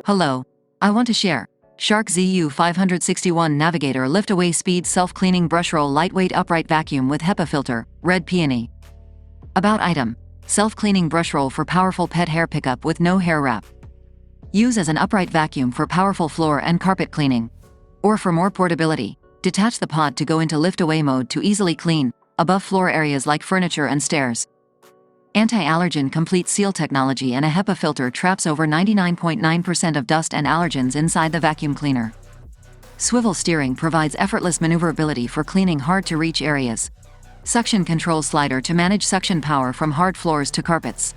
Hello. I want to share Shark ZU561 Navigator Lift-Away Speed Self-Cleaning Brushroll Lightweight Upright Vacuum with HEPA Filter, Red Peony. About item. Self-cleaning brushroll for powerful pet hair pickup with no hair wrap. Use as an upright vacuum for powerful floor and carpet cleaning. Or for more portability, detach the pod to go into lift-away mode to easily clean above floor areas like furniture and stairs. Anti-Allergen Complete Seal Technology and a HEPA filter traps over 99.9% of dust and allergens inside the vacuum cleaner. Swivel steering provides effortless maneuverability for cleaning hard-to-reach areas. Suction control slider to manage suction power from hard floors to carpets.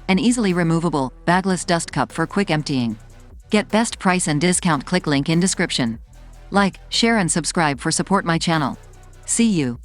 An easily removable, bagless dust cup for quick emptying. Get best price and discount. Click link in description. Like, share and subscribe for support my channel. See you.